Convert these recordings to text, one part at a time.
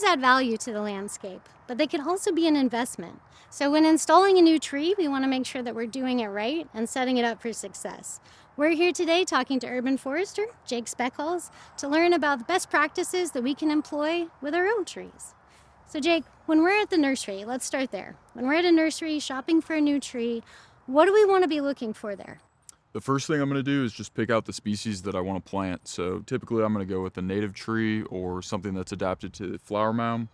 add value to the landscape, but they can also be an investment. So when installing a new tree, we want to make sure that we're doing it right and setting it up for success. We're here today talking to urban forester Jake Speckhals to learn about the best practices that we can employ with our own trees. So Jake, when we're at the nursery, let's start there. When we're at a nursery shopping for a new tree, what do we want to be looking for there? The first thing I'm going to do is just pick out the species that I want to plant. So typically I'm going to go with a native tree or something that's adapted to the flower mound.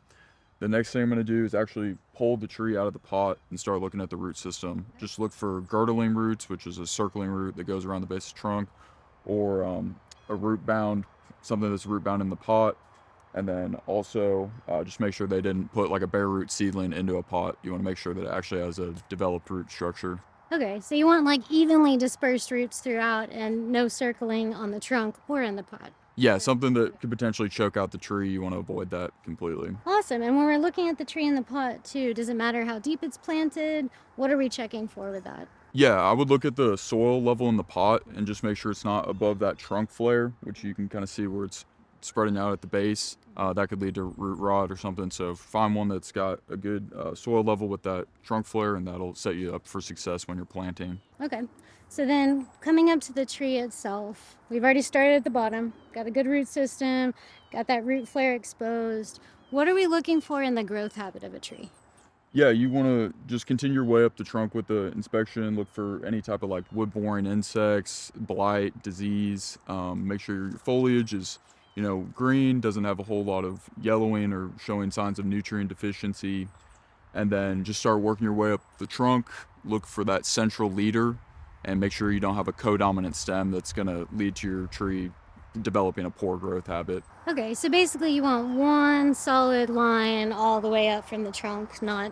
The next thing I'm going to do is actually pull the tree out of the pot and start looking at the root system. Just look for girdling roots, which is a circling root that goes around the base of the trunk, or a root bound, something that's root bound in the pot. And then also just make sure they didn't put like a bare root seedling into a pot. You want to make sure that it actually has a developed root structure. Okay, so you want like evenly dispersed roots throughout and no circling on the trunk or in the pot. Yeah, something that could potentially choke out the tree. You want to avoid that completely. Awesome. And when we're looking at the tree in the pot too, does it matter how deep it's planted? What are we checking for with that? Yeah, I would look at the soil level in the pot and just make sure it's not above that trunk flare, which you can kind of see where it's spreading out at the base. That could lead to root rot or something. So find one that's got a good soil level with that trunk flare, and that'll set you up for success when you're planting. Okay. So then coming up to the tree itself, we've already started at the bottom, got a good root system, got that root flare exposed. What are we looking for in the growth habit of a tree? Yeah, you want to just continue your way up the trunk with the inspection. Look for any type of like wood-boring insects, blight, disease. Make sure your foliage is, green, doesn't have a whole lot of yellowing or showing signs of nutrient deficiency. And then just start working your way up the trunk. Look for that central leader and make sure you don't have a codominant stem that's going to lead to your tree developing a poor growth habit. Okay, so basically you want one solid line all the way up from the trunk, not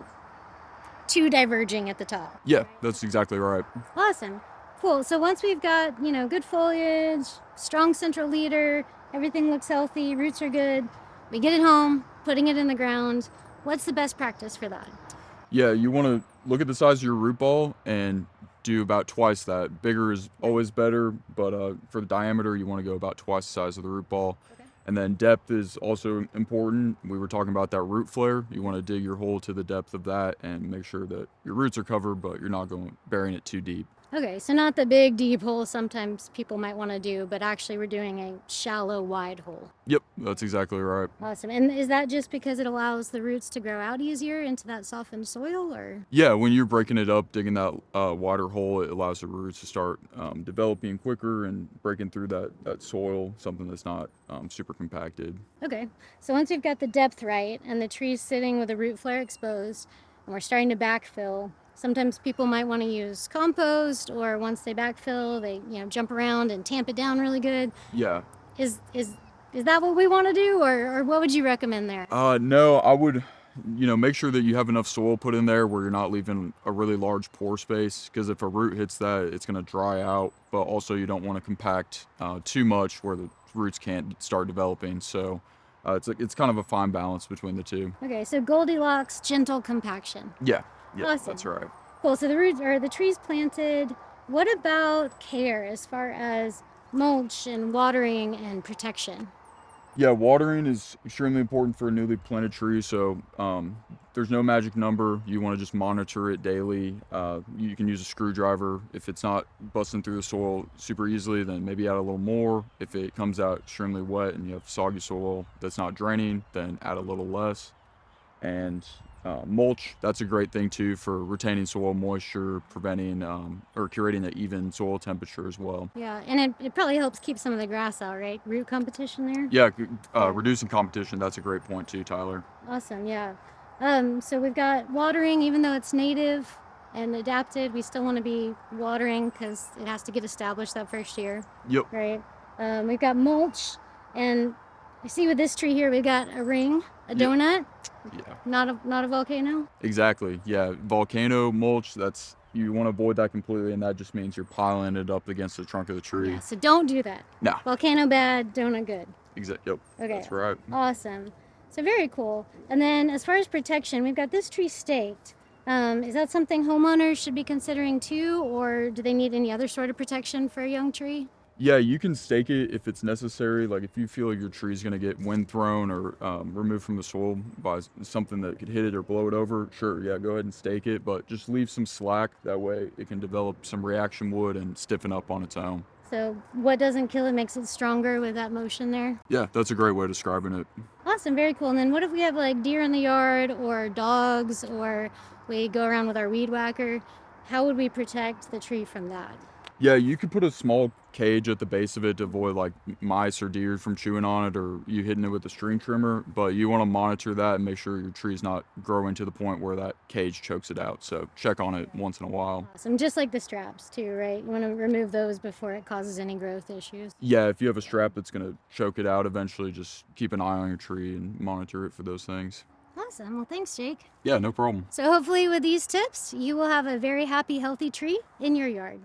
two diverging at the top. Yeah, that's exactly right. Awesome. Cool. So once we've got, good foliage, strong central leader, everything looks healthy, roots are good, we get it home, putting it in the ground. What's the best practice for that? Yeah, you want to look at the size of your root ball and do about twice that. Bigger is always better, but for the diameter, you want to go about twice the size of the root ball. Okay. And then depth is also important. We were talking about that root flare. You want to dig your hole to the depth of that and make sure that your roots are covered, but you're not burying it too deep. Okay, so not the big deep hole sometimes people might want to do, but actually we're doing a shallow wide hole. Yep, that's exactly right. Awesome. And is that just because it allows the roots to grow out easier into that softened soil, or? Yeah, when you're breaking it up, digging that wider hole, it allows the roots to start developing quicker and breaking through that soil, something that's not super compacted. Okay, so once we've got the depth right and the tree's sitting with a root flare exposed and we're starting to backfill, sometimes people might want to use compost, or once they backfill, they jump around and tamp it down really good. Yeah. Is that what we want to do, or what would you recommend there? No, I would, make sure that you have enough soil put in there where you're not leaving a really large pore space, because if a root hits that, it's going to dry out, but also you don't want to compact too much where the roots can't start developing. So it's kind of a fine balance between the two. Okay, so Goldilocks, gentle compaction. Yeah, Awesome. That's right. Cool. So the tree's planted. What about care as far as mulch and watering and protection? Yeah, watering is extremely important for a newly planted tree. So there's no magic number. You want to just monitor it daily. You can use a screwdriver. If it's not busting through the soil super easily, then maybe add a little more. If it comes out extremely wet and you have soggy soil that's not draining, then add a little less. And mulch, that's a great thing too for retaining soil moisture, preventing or curating an even soil temperature as well. Yeah, and it probably helps keep some of the grass out, right? Root competition there? Yeah, reducing competition, that's a great point too, Tyler. Awesome, yeah. So we've got watering, even though it's native and adapted, we still want to be watering because it has to get established that first year. Yep. Right? We've got mulch, and I see with this tree here, we've got a ring, a donut. Yeah. Not a volcano? Exactly. Yeah. Volcano mulch, you want to avoid that completely, and that just means you're piling it up against the trunk of the tree. Yeah, so don't do that. No. Volcano bad, donut good. Yep. Okay. That's right. Awesome. So very cool. And then as far as protection, we've got this tree staked. Is that something homeowners should be considering too, or do they need any other sort of protection for a young tree? Yeah, you can stake it if it's necessary. Like if you feel like your tree's gonna get wind thrown or removed from the soil by something that could hit it or blow it over, sure, yeah, go ahead and stake it, but just leave some slack. That way it can develop some reaction wood and stiffen up on its own. So what doesn't kill it makes it stronger with that motion there. Yeah, that's a great way of describing it. Awesome, very cool. And then what if we have like deer in the yard or dogs or we go around with our weed whacker? How would we protect the tree from that? Yeah, you could put a small cage at the base of it to avoid like mice or deer from chewing on it or you hitting it with a string trimmer, but you want to monitor that and make sure your tree's not growing to the point where that cage chokes it out. So check on it once in a while. Awesome, just like the straps too, right? You want to remove those before it causes any growth issues. Yeah, if you have a strap that's going to choke it out eventually, just keep an eye on your tree and monitor it for those things. Awesome, well thanks Jake. Yeah, no problem. So hopefully with these tips, you will have a very happy, healthy tree in your yard.